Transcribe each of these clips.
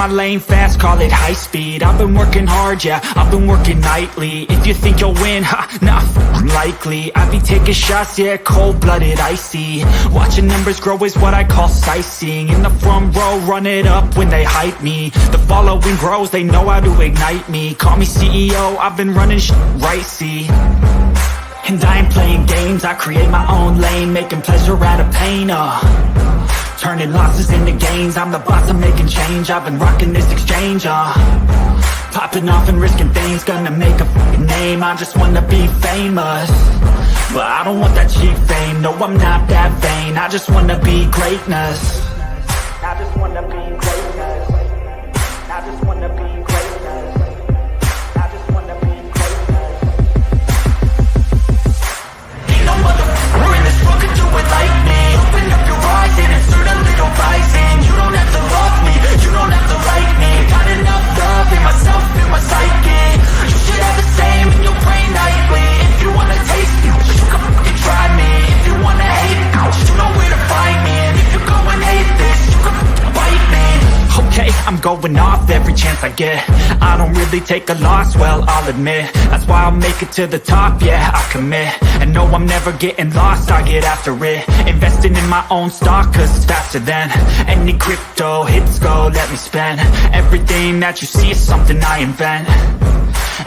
my lane fast, call it high speed. I've been working hard, yeah, I've been working nightly. If you think you'll win, ha, nah, likely. I be taking shots, yeah, cold-blooded, icy. Watching numbers grow is what I call sightseeing. In the front row, run it up when they hype me. The following grows, they know how to ignite me. Call me CEO, I've been running right, see. And I ain't playing games, I create my own lane, making pleasure out of pain, turning losses into gains. I'm the boss, I'm making change. I've been rocking this exchange, popping off and risking things. Gonna make a f***ing name. I just wanna be famous, but I don't want that cheap fame. No, I'm not that vain. I just wanna be greatness. I just wanna be greatness. I just wanna be greatness. I just wanna be greatness. Ain't no motherfucker in this world could do it like me. Open up your eyes and insert a little rising. You don't have to love me, you don't have to like me. Got enough love in myself, in my psyche. You should have the same in your brain nightly. If you wanna taste me, you can fucking try me. If you wanna hate me, you know where to find me. And if you go and hate this, you can fucking bite me. Okay, I'm going off every chance I get. I don't really take a loss, well, I'll admit. That's why I'll make it to the top, yeah, I commit. And no, I'm never getting lost, I get after it. Investing in my own stock, cause it's faster than any crypto hits go, let me spend. Everything that you see is something I invent,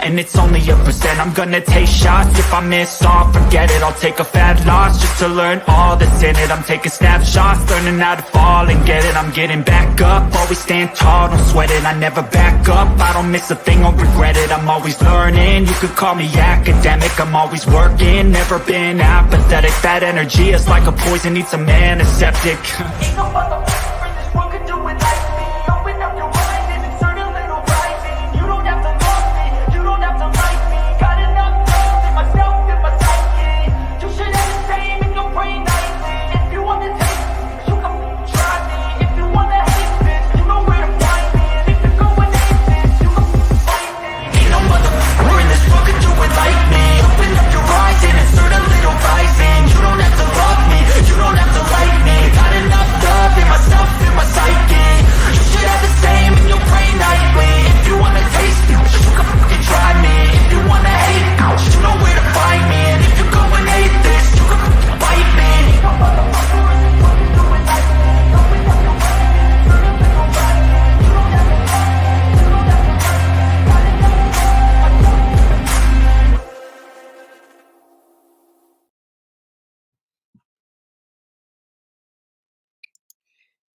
and it's only a percent. I'm gonna take shots, if I miss all, forget it. I'll take a fat loss just to learn all that's in it. I'm taking snapshots, learning how to fall and get it. I'm getting back up, always stand tall, don't sweat it. I never back up, I don't miss a thing, I'll regret it. I'm always learning, you could call me academic. I'm always working, never been apathetic. That energy is like a poison, needs some antiseptic. Ain't no motherfucker in this world could do it like me. Open up your mind and insert a little rising. You don't have to love me, you don't have to like me. Got enough love in myself, in my psyche. You should have the same in your brain nightly. If you wanna taste me, you can try me. If you wanna hate this, you know where to find me. And if you go and hate this, you can fight me. Ain't no motherfucker in this world could do it like me. Open up your eyes and insert a little rising. You don't have to love me, you don't have to like me. Got enough love in myself, in my psyche. You should have the same in your brain nightly. If you wanna taste me, you can fucking try me. If you wanna hate me, you know where to find me. And if you go and hate this, you can fucking bite me. No motherfucker in this world can do it like me. Open up your mind and insert a little rising. You don't have to love me, you don't have to like me. Got enough love in myself, in my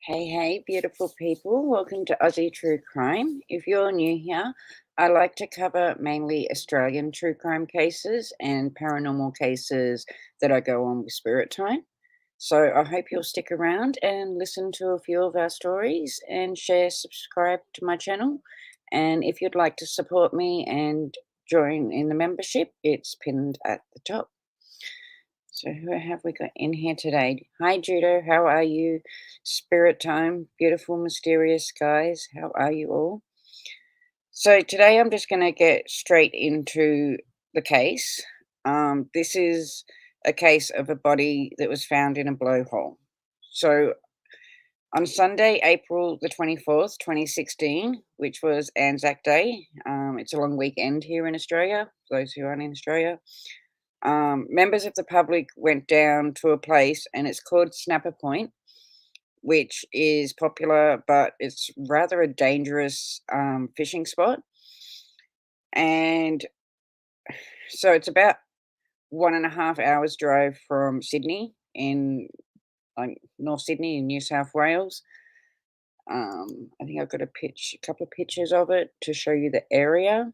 Hey, beautiful people. Welcome to Aussie True Crime. If you're new here, I like to cover mainly Australian true crime cases and paranormal cases that I go on with Spirit Time. So I hope you'll stick around and listen to a few of our stories and subscribe to my channel. And if you'd like to support me and join in the membership, it's pinned at the top. So who have we got in here today? Hi, Judo. How are you? Spirit Time, beautiful, mysterious guys. How are you all? So today I'm just going to get straight into the case. This is a case of a body that was found in a blowhole. So on Sunday, April the 24th, 2016, which was Anzac Day, it's a long weekend here in Australia, for those who aren't in Australia. Members of the public went down to a place, and it's called Snapper Point, which is popular, but it's rather a dangerous fishing spot. And so it's about 1.5 hours drive from Sydney in North Sydney in New South Wales. I think I've got a couple of pictures of it to show you the area.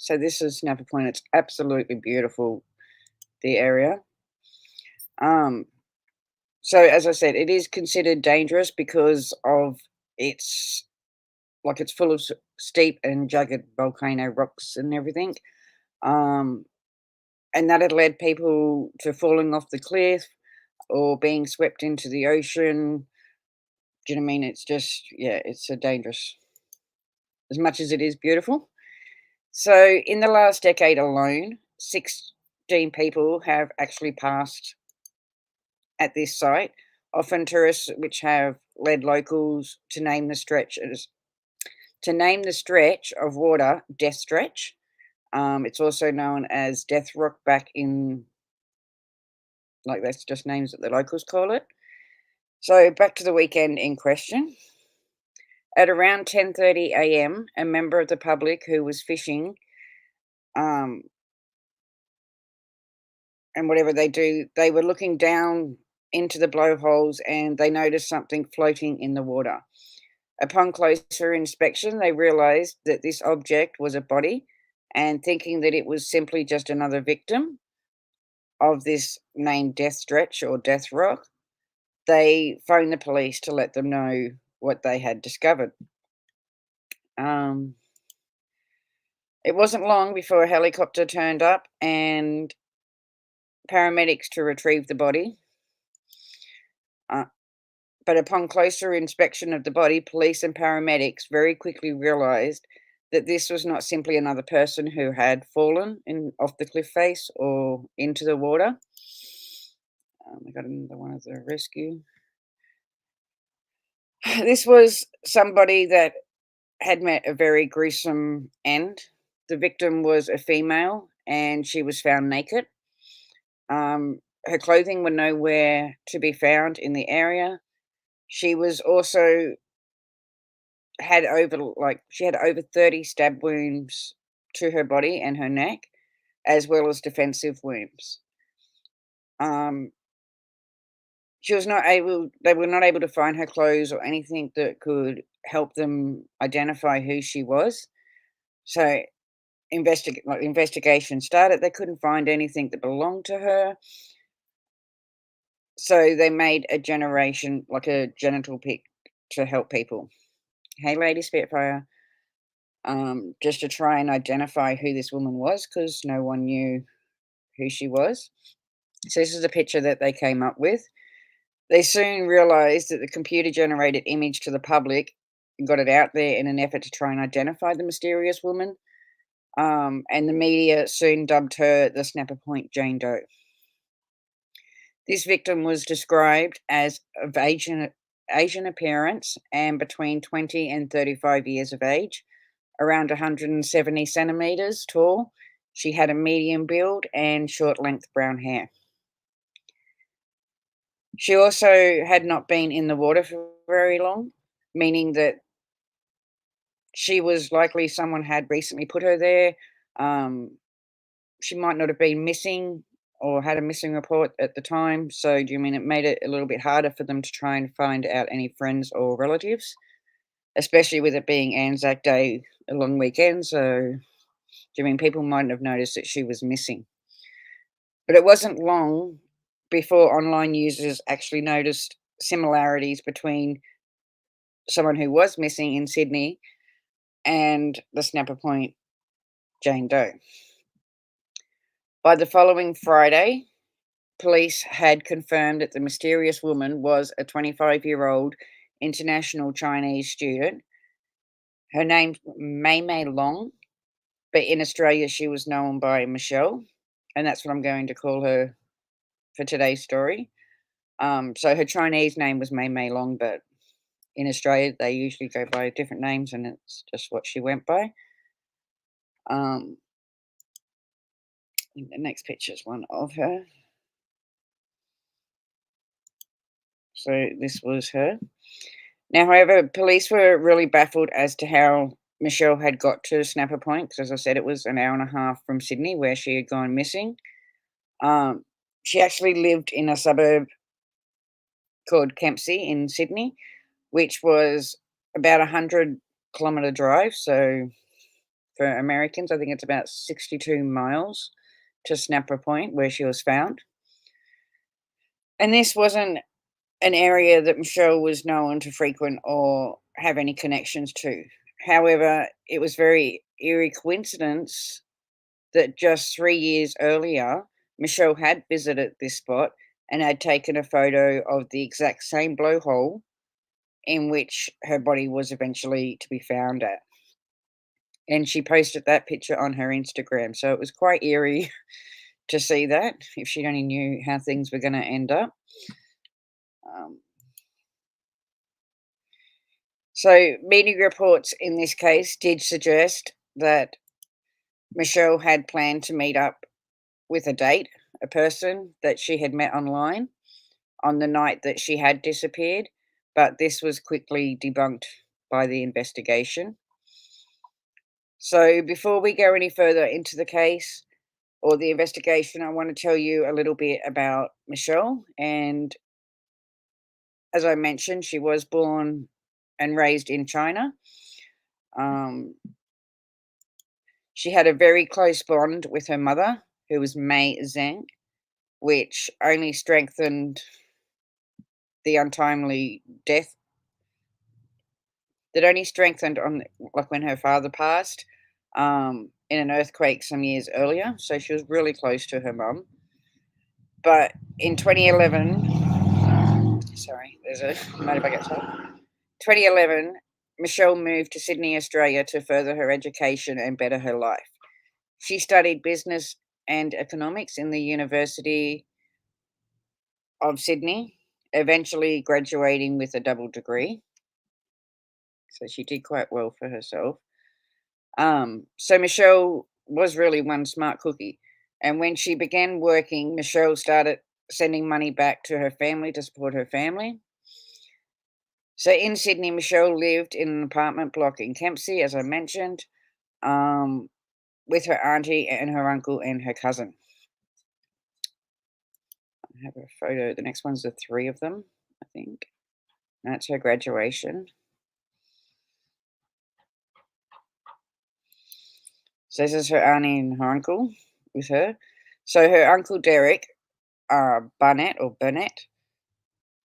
So this is Snapper Point. It's absolutely beautiful, the area. So as I said, it is considered dangerous because of it's full of steep and jagged volcano rocks and everything. And that had led people to falling off the cliff or being swept into the ocean. Do you know what I mean? It's just, yeah, it's a dangerous, as much as it is beautiful. So in the last decade alone, 16 people have actually passed at this site, often tourists which have led locals to name the stretch of water Death Stretch. It's also known as Death Rock back in, like, that's just names that the locals call it. So back to the weekend in question. At around 10:30 a.m., a member of the public who was fishing, um, and whatever they do, they were looking down into the blowholes and they noticed something floating in the water. Upon closer inspection, they realized that this object was a body, and thinking that it was simply just another victim of this named Death Stretch or Death Rock, they phoned the police to let them know what they had discovered. Um, it wasn't long before a helicopter turned up and paramedics to retrieve the body. Uh, but upon closer inspection of the body, police and paramedics very quickly realized that this was not simply another person who had fallen off the cliff face or into the water. I got another one of the rescue. This was somebody that had met a very gruesome end. The victim was a female and she was found naked. Her clothing were nowhere to be found in the area. She was also she had over 30 stab wounds to her body and her neck, as well as defensive wounds. Um, she was not able They were not able to find her clothes or anything that could help them identify who she was. So investigation started. They couldn't find anything that belonged to her. So they made a genital pic to help people. Hey, Lady Spitfire. Just to try and identify who this woman was, because no one knew who she was. So this is a picture that they came up with. They soon realized that the computer generated image to the public and got it out there in an effort to try and identify the mysterious woman. And the media soon dubbed her the Snapper Point Jane Doe. This victim was described as of Asian appearance and between 20 and 35 years of age, around 170 centimeters tall. She had a medium build and short length brown hair. She also had not been in the water for very long, meaning that she was likely someone had recently put her there. She might not have been missing or had a missing report at the time. So, do you mean it made it a little bit harder for them to try and find out any friends or relatives, especially with it being Anzac Day, a long weekend? So, do you mean people mightn't have noticed that she was missing? But it wasn't long before online users actually noticed similarities between someone who was missing in Sydney and the Snapper Point Jane Doe. By the following Friday, police had confirmed that the mysterious woman was a 25-year-old international Chinese student. Her name's 𝔬𝔬𝔯𝔦𝔯𝔬𝔱 Long, but in Australia she was known by Michelle, and that's what I'm going to call her for today's story. So her Chinese name was 𝔬𝔬𝔯𝔬𝔯𝔬𝔱 Long, but in Australia they usually go by different names, and it's just what she went by. The next picture is one of her. So this was her. Now, however, police were really baffled as to how Michelle had got to Snapper Point, because as I said, it was an hour and a half from Sydney where she had gone missing. She actually lived in a suburb called Kempsey in Sydney, which was about 100-kilometre drive. So for Americans, I think it's about 62 miles to Snapper Point where she was found. And this wasn't an area that Michelle was known to frequent or have any connections to. However, it was very eerie coincidence that just 3 years earlier, Michelle had visited this spot and had taken a photo of the exact same blowhole in which her body was eventually to be found at. And she posted that picture on her Instagram. So it was quite eerie to see that, if she only knew how things were going to end up. Um, so, media reports in this case did suggest that Michelle had planned to meet up with a person that she had met online on the night that she had disappeared, but this was quickly debunked by the investigation. So, before we go any further into the case or the investigation, I want to tell you a little bit about Michelle. And as I mentioned, she was born and raised in China. Um, she had a very close bond with her mother, who was Mei Zhang, which only strengthened the untimely death that only strengthened on like when her father passed in an earthquake some years earlier. So she was really close to her mum. But in 2011, sorry, there's a motorbike outside. 2011, Michelle moved to Sydney, Australia to further her education and better her life. She studied business and economics in the University of Sydney, eventually graduating with a double degree. So she did quite well for herself. So Michelle was really one smart cookie. And when she began working, Michelle started sending money back to her family to support her family. So in Sydney, Michelle lived in an apartment block in Kempsey, as I mentioned, um, with her auntie and her uncle and her cousin. I have a photo. The next one's the three of them, I think. That's her graduation. So this is her auntie and her uncle with her. So her uncle Derek, Burnett,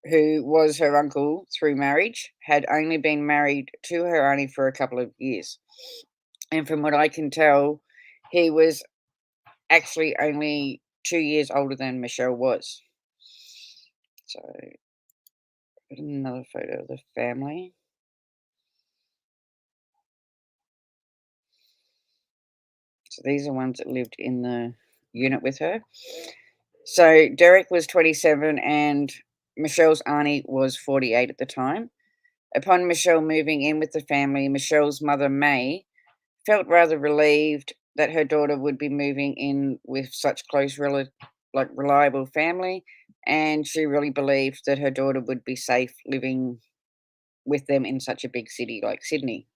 who was her uncle through marriage, had only been married to her auntie for a couple of years. And from what I can tell, he was actually only 2 years older than Michelle was. So, another photo of the family. So, these are ones that lived in the unit with her. So, Derek was 27 and Michelle's auntie was 48 at the time. Upon Michelle moving in with the family, Michelle's mother, May, felt rather relieved that her daughter would be moving in with such reliable family, and she really believed that her daughter would be safe living with them in such a big city like Sydney.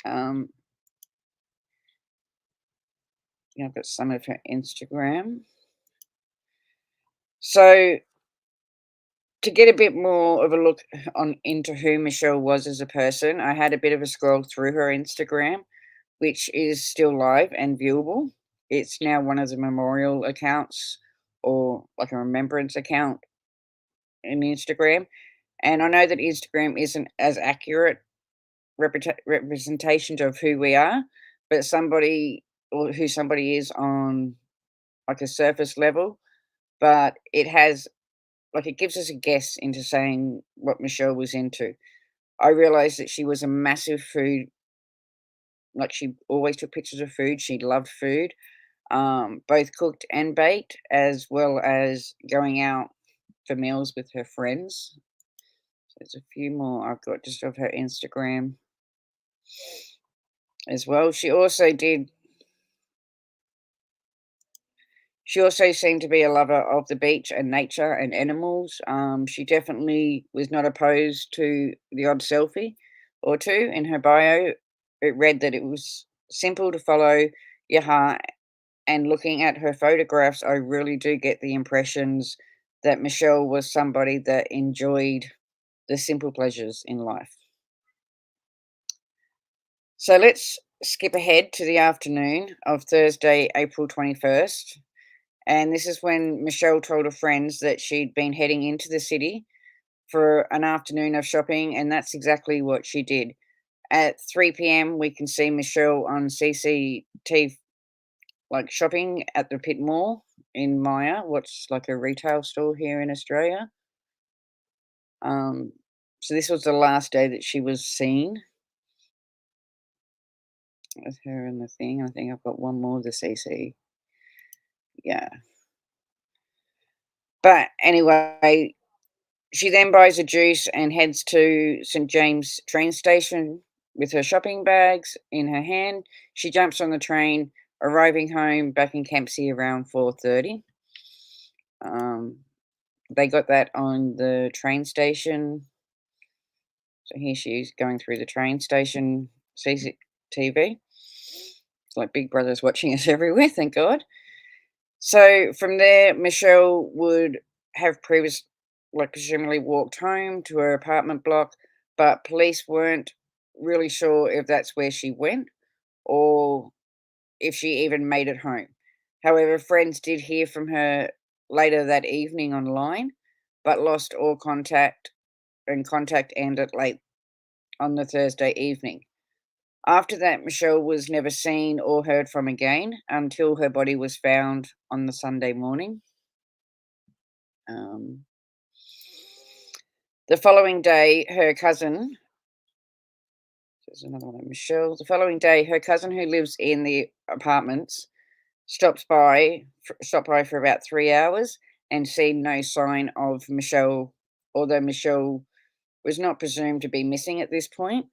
Um, I've got some of her Instagram. So to get a bit more of a look on into who Michelle was as a person, I had a bit of a scroll through her Instagram, which is still live and viewable. It's now one of the memorial accounts or like a remembrance account in Instagram. And I know that Instagram isn't as accurate representation of who we are, but somebody or who somebody is on like a surface level, but it has like it gives us a guess into saying what Michelle was into. I realized that she was a massive food, like she always took pictures of food. She loved food, both cooked and baked, as well as going out for meals with her friends. So there's a few more I've got just of her Instagram as well. She also seemed to be a lover of the beach and nature and animals. She definitely was not opposed to the odd selfie or two. In her bio, it read that it was simple to follow your heart. And looking at her photographs, I really do get the impressions that Michelle was somebody that enjoyed the simple pleasures in life. So let's skip ahead to the afternoon of Thursday, April 21st. And this is when Michelle told her friends that she'd been heading into the city for an afternoon of shopping, and that's exactly what she did. At 3 p.m., we can see Michelle on CCTV, like shopping at the Pit Mall in Maya, what's like a retail store here in Australia. Um, so this was the last day that she was seen with her and the thing. I think I've got one more of the CC. Yeah. But anyway, She then buys a juice and heads to St James train station with her shopping bags in her hand. She jumps on the train, arriving home back in Kempsey around 4:30. Um, they got that on the train station. So here she is going through the train station CCTV. It's like Big Brother's watching us everywhere, thank God. So from there, Michelle would have presumably walked home to her apartment block, but police weren't really sure if that's where she went or if she even made it home. However, friends did hear from her later that evening online, but lost all contact, and contact ended late on the Thursday evening. After that, Michelle was never seen or heard from again until her body was found on the Sunday morning. Um, the following day, her cousin, there's another one of Michelle. The following day, her cousin who lives in the apartments stopped by for about 3 hours and seen no sign of Michelle, although Michelle was not presumed to be missing at this point.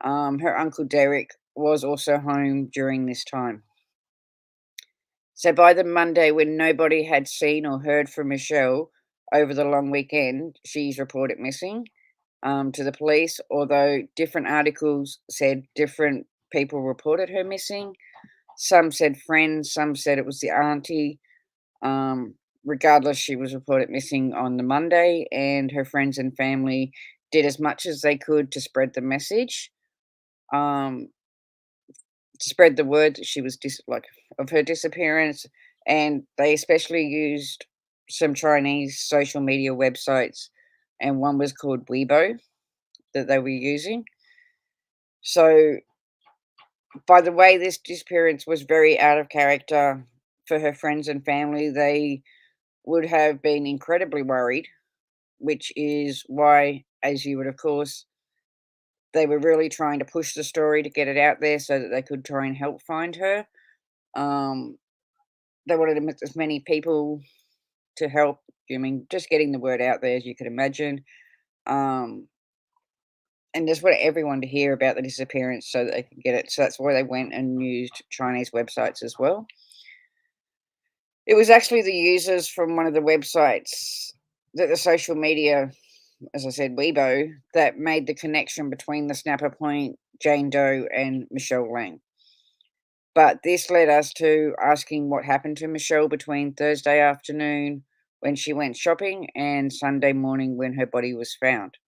Her uncle Derek was also home during this time. So by the Monday, when nobody had seen or heard from Michelle over the long weekend, she's reported missing to the police, although different articles said different people reported her missing. Some said friends, some said it was the auntie. Regardless, she was reported missing on the Monday, and her friends and family did as much as they could to spread the message. Um, to spread the word that she was of her disappearance, and they especially used some Chinese social media websites, and one was called Weibo that they were using. So, by the way, this disappearance was very out of character for her friends and family. They would have been incredibly worried, which is why, as you would, of course, they were really trying to push the story to get it out there so that they could try and help find her. Um, they wanted as many people to help. I mean, just getting the word out there, as you could imagine. Um, and just wanted everyone to hear about the disappearance so that they could get it. So that's why they went and used Chinese websites as well. It was actually the users from one of the websites that the social media, as I said, Weibo, that made the connection between the Snapper Point, Jane Doe, and Michelle Leng. But this led us to asking what happened to Michelle between Thursday afternoon when she went shopping and Sunday morning when her body was found.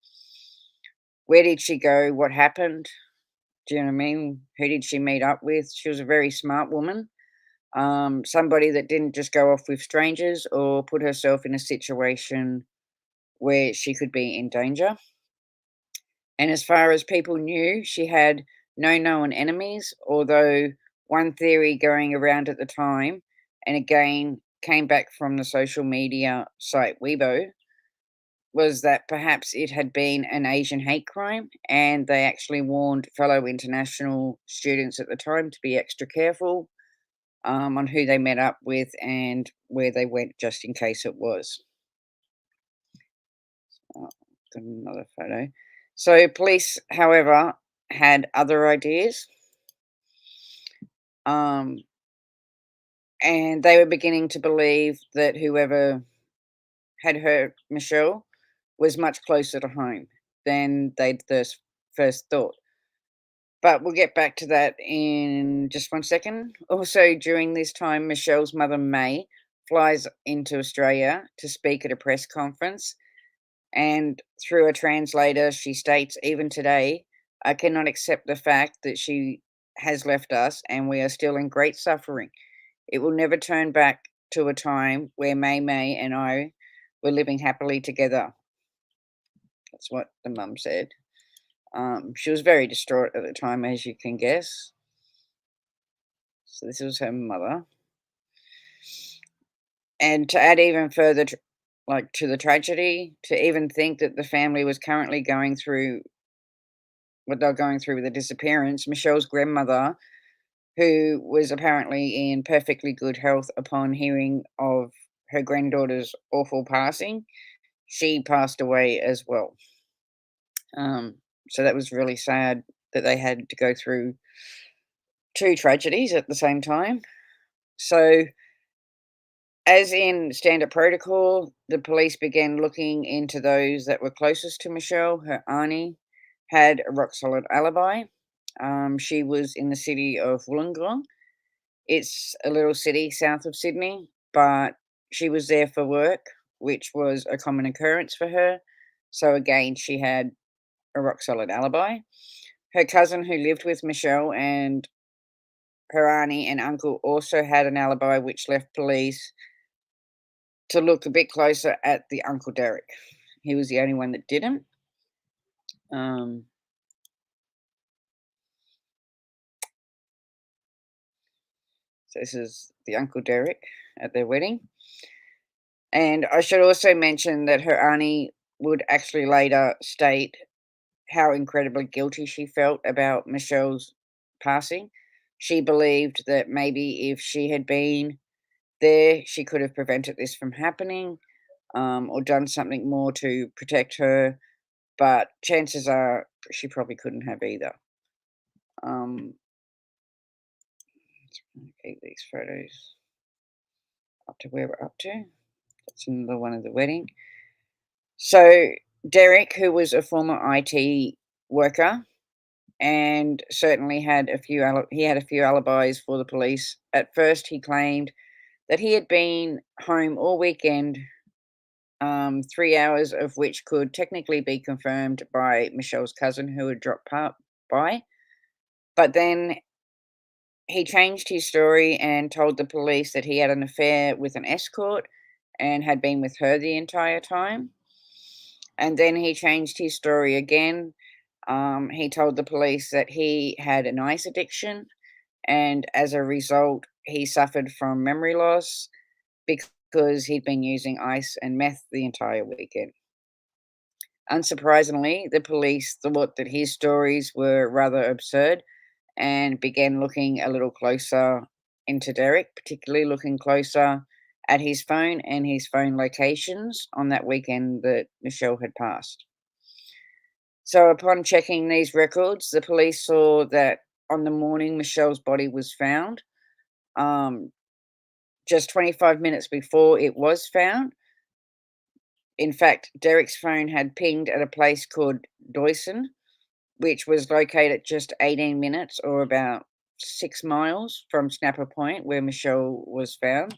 Where did she go? What happened? Do you know what I mean? Who did she meet up with? She was a very smart woman. Somebody that didn't just go off with strangers or put herself in a situation where she could be in danger. And as far as people knew, she had no known enemies, although one theory going around at the time, and again came back from the social media site Weibo, was that perhaps it had been an Asian hate crime, and they actually warned fellow international students at the time to be extra careful on who they met up with and where they went, just in case it was. Oh, got another photo. So police, however, had other ideas. Um, and they were beginning to believe that whoever had hurt Michelle was much closer to home than they'd first thought. But we'll get back to that in just one second. Also, during this time, Michelle's mother, May, flies into Australia to speak at a press conference. And through a translator, she states, even today, I cannot accept the fact that she has left us and we are still in great suffering. It will never turn back to a time where May and I were living happily together. That's what the mum said. She was very distraught at the time, as you can guess. So this was her mother. And to add even further, to the tragedy, to even think that the family was currently going through what they're going through with the disappearance, Michelle's grandmother, who was apparently in perfectly good health upon hearing of her granddaughter's awful passing, she passed away as well. So that was really sad that they had to go through two tragedies at the same time. So, as in standard protocol, the police began looking into those that were closest to Michelle. Her auntie had a rock solid alibi. She was in the city of 𝔖𝔭𝔦𝔯𝔦𝔱. It's a little city south of Sydney, but she was there for work, which was a common occurrence for her. So again, she had a rock solid alibi. Her cousin who lived with Michelle and her auntie and uncle also had an alibi, which left police to look a bit closer at the Uncle Derek. He was the only one that didn't. Um, so this is the Uncle Derek at their wedding. And I should also mention that her auntie would actually later state how incredibly guilty she felt about Michelle's passing. She believed that maybe if she had been there, she could have prevented this from happening, or done something more to protect her. But chances are she probably couldn't have either. Um, let's keep these photos up to where we're up to. That's another one of the wedding. So Derek, who was a former IT worker and certainly had he had a few alibis for the police. At first, he claimed that he had been home all weekend, 3 hours of which could technically be confirmed by Michelle's cousin, who had dropped by. But then he changed his story and told the police that he had an affair with an escort and had been with her the entire time. And then he changed his story again. He told the police that he had an ice addiction, and as a result, he suffered from memory loss because he'd been using ice and meth the entire weekend. Unsurprisingly, the police thought that his stories were rather absurd and began looking a little closer into Derek, particularly looking closer at his phone and his phone locations on that weekend that Michelle had passed. So, upon checking these records, the police saw that on the morning Michelle's body was found, um, just 25 minutes before it was found, in fact, Derek's phone had pinged at a place called DOXING, which was located just 18 minutes or about 6 miles from Snapper Point, where Michelle was found.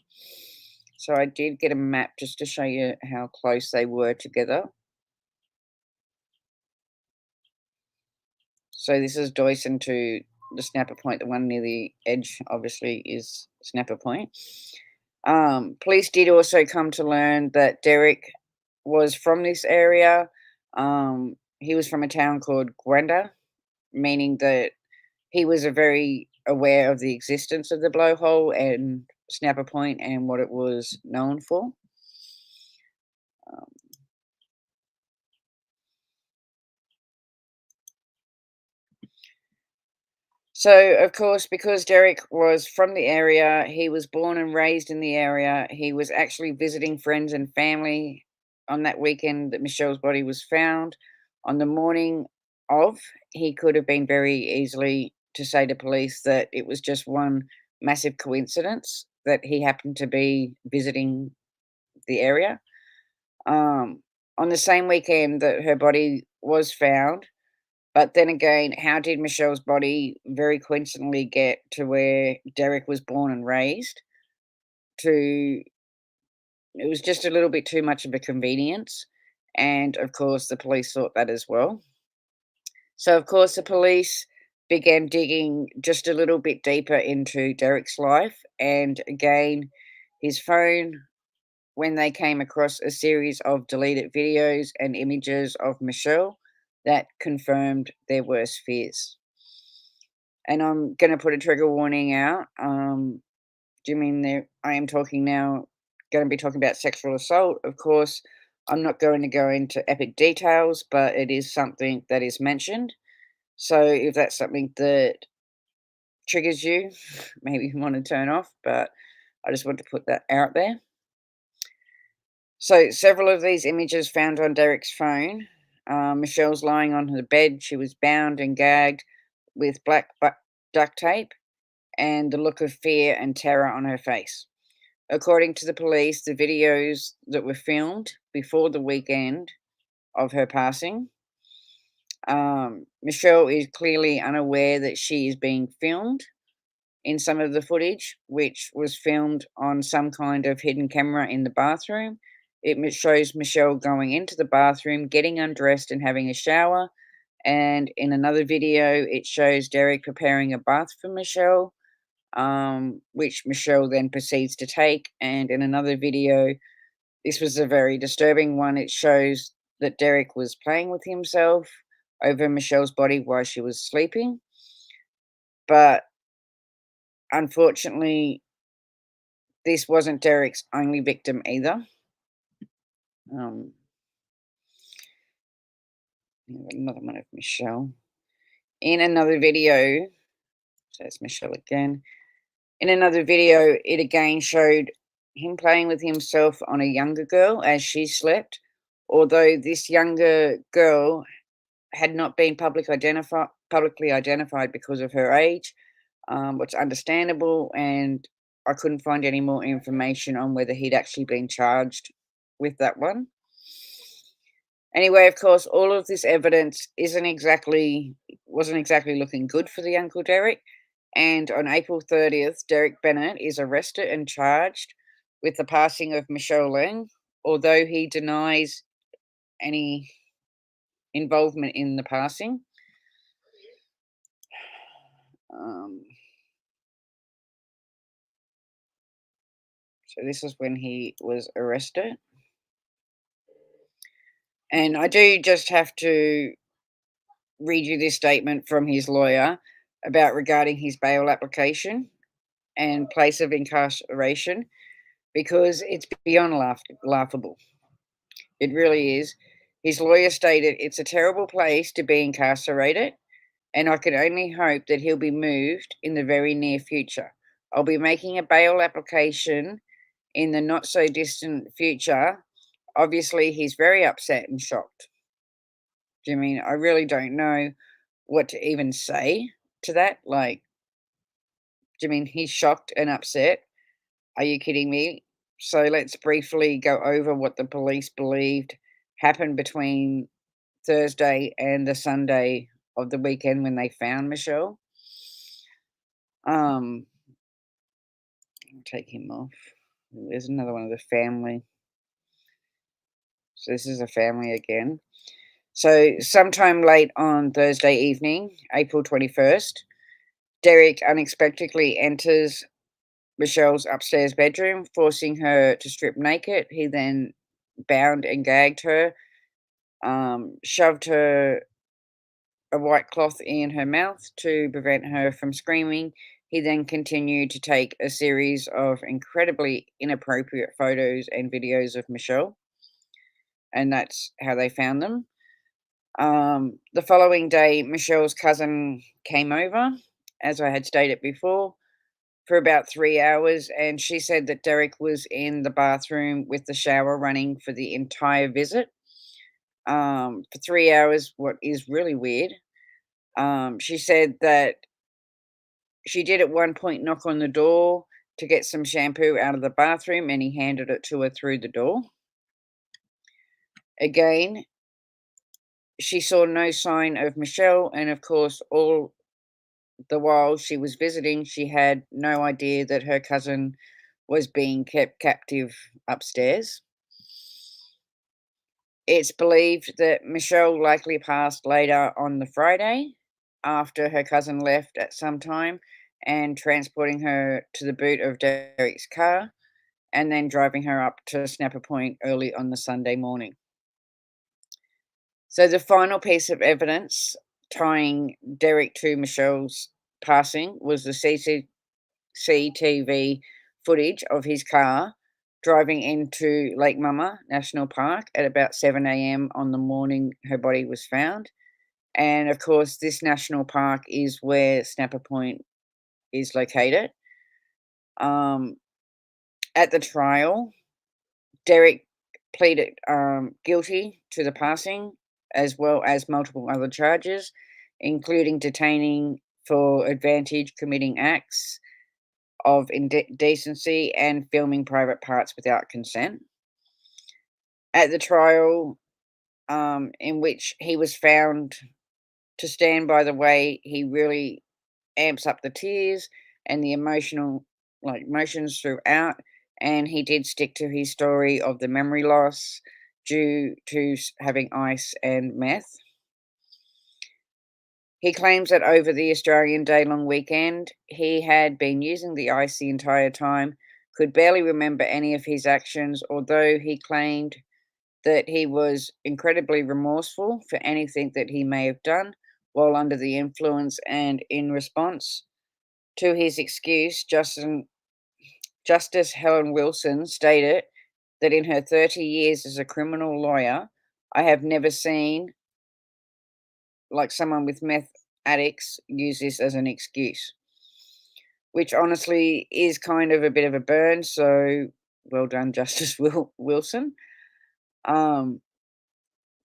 So I did get a map just to show you how close they were together. So this is DOXING to the Snapper Point. The one near the edge, obviously, is Snapper Point. Police did also come to learn that Derek was from this area. He was from a town called Gwenda, meaning that he was a very aware of the existence of the Blowhole and Snapper Point and what it was known for. Um, So, of course, because Derek was from the area, he was born and raised in the area. He was actually visiting friends and family on that weekend that Michelle's body was found. On the morning of, he could have been very easily to say to police that it was just one massive coincidence that he happened to be visiting the area. On the same weekend that her body was found, but then again, how did Michelle's body very coincidentally get to where Derek was born and raised? To It was just a little bit too much of a convenience, and of course, the police thought that as well. So, of course, the police began digging just a little bit deeper into Derek's life, and again, his phone. When they came across a series of deleted videos and images of Michelle that confirmed their worst fears. And I'm gonna put a trigger warning out. Do you mean there I am talking now gonna be talking about sexual assault? Of course, I'm not going to go into epic details, but it is something that is mentioned. So if that's something that triggers you, maybe you want to turn off, but I just want to put that out there. So several of these images found on Derek's phone. Michelle's lying on her bed. She was bound and gagged with black duct tape and the look of fear and terror on her face. According to the police, the videos that were filmed before the weekend of her passing, Michelle is clearly unaware that she is being filmed in some of the footage, which was filmed on some kind of hidden camera in the bathroom. It shows Michelle going into the bathroom, getting undressed, and having a shower. And in another video, it shows Derek preparing a bath for Michelle, which Michelle then proceeds to take. And in another video, this was a very disturbing one. It shows that Derek was playing with himself over Michelle's body while she was sleeping. But unfortunately, this wasn't Derek's only victim either. Another one of Michelle. In another video, so it's Michelle again. In another video, it again showed him playing with himself on a younger girl as she slept, although this younger girl had not been publicly identified because of her age, which is understandable, and I couldn't find any more information on whether he'd actually been charged with that one. Anyway, of course, all of this evidence wasn't exactly looking good for the Uncle Derek. And on April 30th, Derek Bennett is arrested and charged with the passing of Michelle Leng, although he denies any involvement in the passing. So this is when he was arrested. And I do just have to read you this statement from his lawyer about regarding his bail application and place of incarceration, because it's beyond laughable. It really is. His lawyer stated, "It's a terrible place to be incarcerated, and I can only hope that he'll be moved in the very near future. I'll be making a bail application in the not so distant future." Obviously, he's very upset and shocked. Do you mean, I really don't know what to even say to that? Like, do you mean he's shocked and upset? Are you kidding me? So let's briefly go over what the police believed happened between Thursday and the Sunday of the weekend when they found Michelle. I'll take him off. There's another one of the family. So this is a family again. So sometime late on Thursday evening, April 21st, Derek unexpectedly enters Michelle's upstairs bedroom, forcing her to strip naked. He then bound and gagged her, shoved her a white cloth in her mouth to prevent her from screaming. He then continued to take a series of incredibly inappropriate photos and videos of Michelle, and that's how they found them. The following day, Michelle's cousin came over, as I had stated before, for about 3 hours, and she said that Derek was in the bathroom with the shower running for the entire visit. For 3 hours, what is really weird. She said that she did at one point knock on the door to get some shampoo out of the bathroom, and he handed it to her through the door. Again, she saw no sign of Michelle, and of course, all the while she was visiting, she had no idea that her cousin was being kept captive upstairs. It's believed that Michelle likely passed later on the Friday after her cousin left at some time, and transporting her to the boot of Derek's car and then driving her up to Snapper Point early on the Sunday morning. So the final piece of evidence tying Derek to Michelle's passing was the CCTV footage of his car driving into 𝔭𝔦𝔯𝔦𝔱 National Park at about 7 a.m. on the morning her body was found. And of course, this national park is where Snapper Point is located. At the trial, Derek pleaded guilty to the passing, as well as multiple other charges, including detaining for advantage, committing acts of indecency, and filming private parts without consent. At the trial, in which he was found to stand by the way he really amps up the tears and the emotions throughout, and he did stick to his story of the memory loss due to having ice and meth. He claims that over the Australian day-long weekend, he had been using the ice the entire time, could barely remember any of his actions, although he claimed that he was incredibly remorseful for anything that he may have done while under the influence, and in response to his excuse, Justice Helen Wilson stated that in her 30 years as a criminal lawyer, I have never seen like someone with meth addicts use this as an excuse, which honestly is kind of a bit of a burn. So well done, Justice Wilson. Um,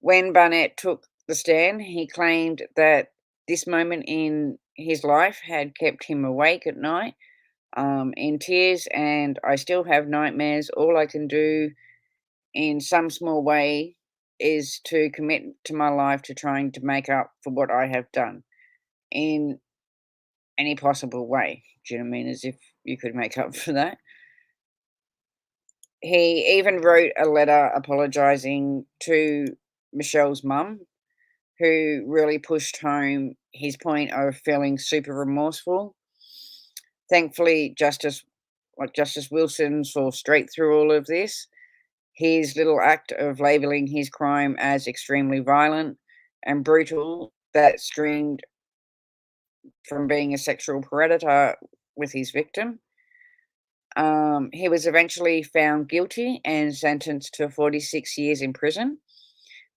when Barnett took the stand, he claimed that this moment in his life had kept him awake at night, in tears, and I still have nightmares. All I can do in some small way is to commit to my life to trying to make up for what I have done in any possible way. Do you know what I mean? As if you could make up for that. He even wrote a letter apologizing to Michelle's mum, who really pushed home his point of feeling super remorseful. Thankfully, Justice Wilson saw straight through all of this. His little act of labeling his crime as extremely violent and brutal that streamed from being a sexual predator with his victim. He was eventually found guilty and sentenced to 46 years in prison,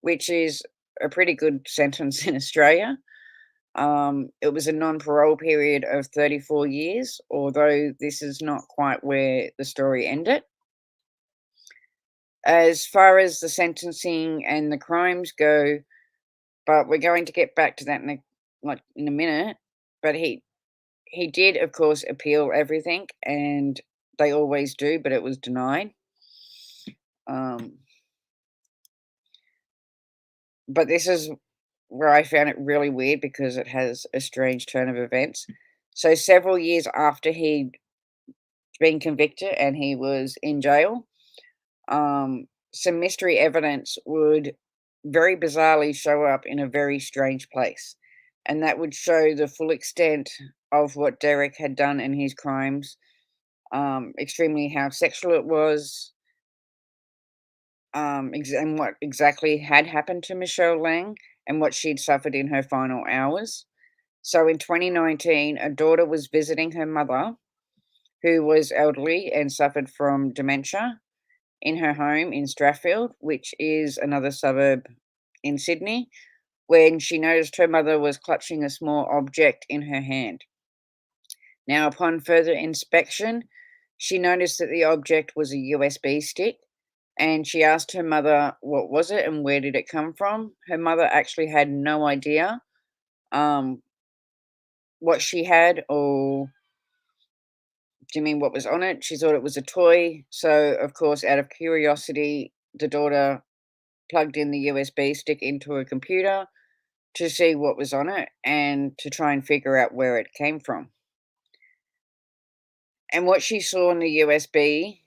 which is a pretty good sentence in Australia. It was a non-parole period of 34 years, although this is not quite where the story ended. As far as the sentencing and the crimes go, but we're going to get back to that in a minute. But he did, of course, appeal everything, and they always do, but it was denied. Um, but this is where I found it really weird because it has a strange turn of events. So several years after he'd been convicted and he was in jail, some mystery evidence would very bizarrely show up in a very strange place. And that would show the full extent of what Derek had done in his crimes, extremely how sexual it was, and what exactly had happened to Michelle Leng and what she'd suffered in her final hours. So in 2019, a daughter was visiting her mother, who was elderly and suffered from dementia, in her home in Strathfield, which is another suburb in Sydney, when she noticed her mother was clutching a small object in her hand. Now, upon further inspection, she noticed that the object was a USB stick, and she asked her mother what was it and where did it come from. Her mother actually had no idea um, what she had, or do you mean what was on it? She thought it was a toy. So, of course, out of curiosity, the daughter plugged in the USB stick into a computer to see what was on it and to try and figure out where it came from. And what she saw in the USB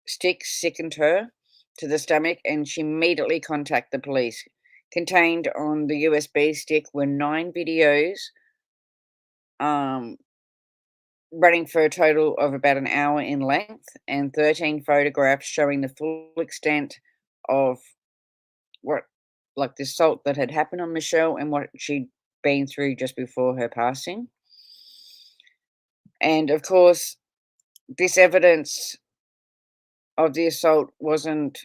stick sickened her to the stomach, and she immediately contacted the police. Contained on the USB stick were 9 videos, um, running for a total of about an hour in length, and 13 photographs showing the full extent of what, like, the assault that had happened on Michelle and what she'd been through just before her passing. And of course, this evidence of the assault wasn't,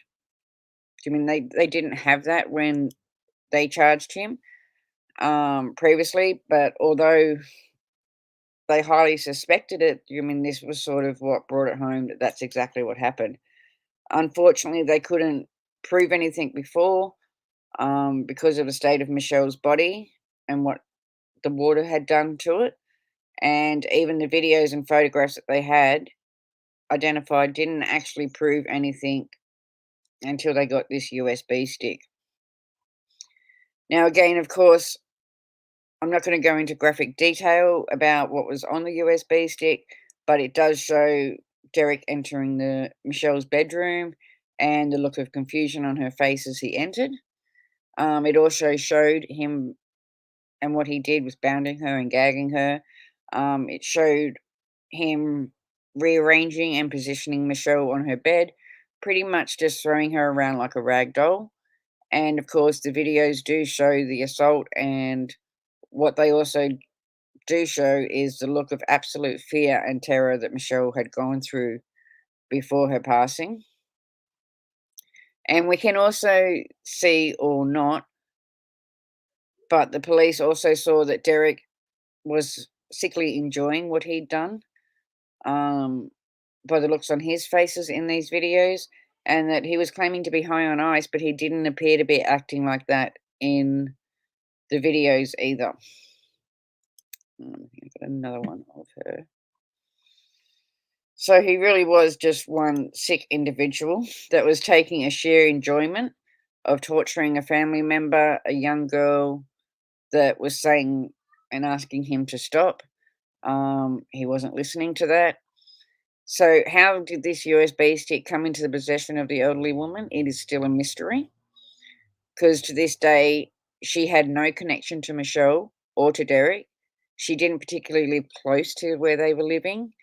I mean, they didn't have that when they charged him previously, but although they highly suspected it, I mean, this was sort of what brought it home that that's exactly what happened. Unfortunately, they couldn't prove anything before, because of the state of Michelle's body and what the water had done to it. And even the videos and photographs that they had identified didn't actually prove anything until they got this USB stick. Now, again, of course, I'm not going to go into graphic detail about what was on the USB stick, but it does show Derek entering Michelle's bedroom and the look of confusion on her face as he entered. It also showed him, and what he did was bounding her and gagging her. It showed him rearranging and positioning Michelle on her bed, pretty much just throwing her around like a rag doll. And of course, the videos do show the assault, and what they also do show is the look of absolute fear and terror that Michelle had gone through before her passing. And we can also see, or not, but the police also saw that Derek was sickly enjoying what he'd done, by the looks on his faces in these videos, and that he was claiming to be high on ice, but he didn't appear to be acting like that in the videos either. I've got another one of her. So he really was just one sick individual that was taking a sheer enjoyment of torturing a family member, a young girl that was saying and asking him to stop. He wasn't listening to that. So, how did this USB stick come into the possession of the elderly woman? It is still a mystery, because to this day, she had no connection to Michelle or to Derek. She didn't particularly live close to where they were living.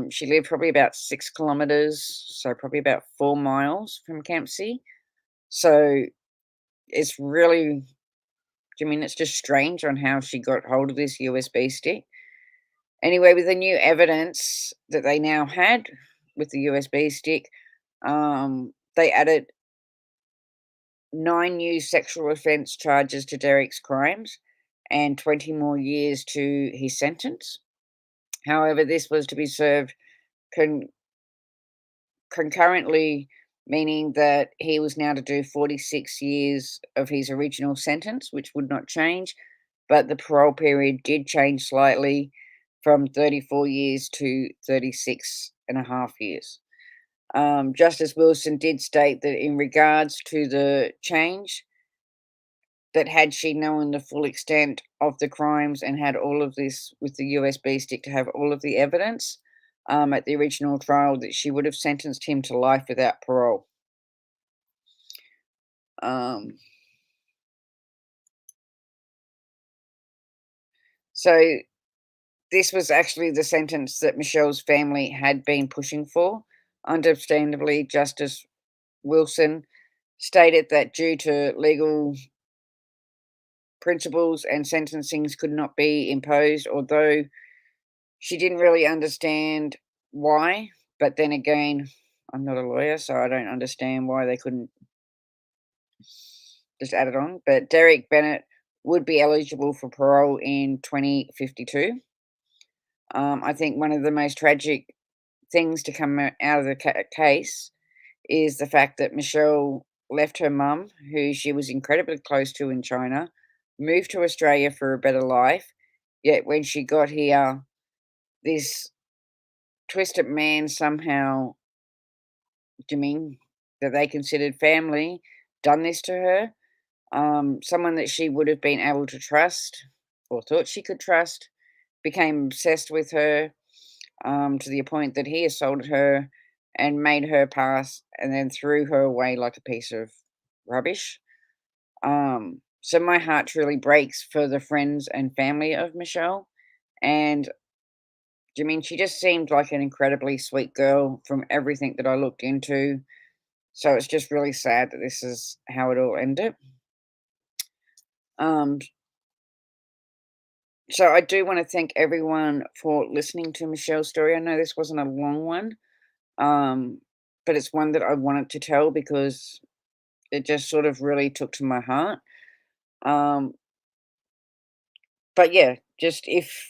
She lived probably about 6 kilometers, so probably about 4 miles from Campsie. So it's really, I mean, it's just strange on how she got hold of this USB stick. Anyway, with the new evidence that they now had with the USB stick, they added 9 new sexual offence charges to Derek's crimes and 20 more years to his sentence. However, this was to be served concurrently, meaning that he was now to do 46 years of his original sentence, which would not change, but the parole period did change slightly from 34 years to 36 and a half years. Justice Wilson did state that in regards to the change, that had she known the full extent of the crimes and had all of this with the USB stick to have all of the evidence at the original trial, that she would have sentenced him to life without parole. So this was actually the sentence that Michelle's family had been pushing for. Understandably, Justice Wilson stated that due to legal principles and sentencings could not be imposed, although she didn't really understand why. But then again, I'm not a lawyer, so I don't understand why they couldn't just add it on. But Derek Bennett would be eligible for parole in 2052. I think one of the most tragic things to come out of the case is the fact that Michelle left her mum, who she was incredibly close to in China, moved to Australia for a better life. Yet when she got here, this twisted man somehow, do you mean that they considered family, done this to her? Someone that she would have been able to trust or thought she could trust became obsessed with her, to the point that he assaulted her and made her pass and then threw her away like a piece of rubbish. So my heart truly breaks for the friends and family of Michelle. And I mean, she just seemed like an incredibly sweet girl from everything that I looked into. So it's just really sad that this is how it all ended. Um, so I do want to thank everyone for listening to Michelle's story. I know this wasn't a long one, but it's one that I wanted to tell because it just sort of really took to my heart. Um, but yeah, just if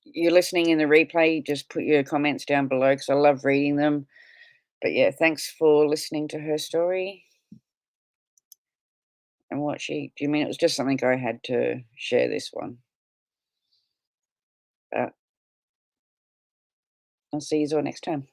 you're listening in the replay, just put your comments down below because I love reading them. But yeah, thanks for listening to her story. And what do you mean it was just something I had to share this one? But I'll see you all next time.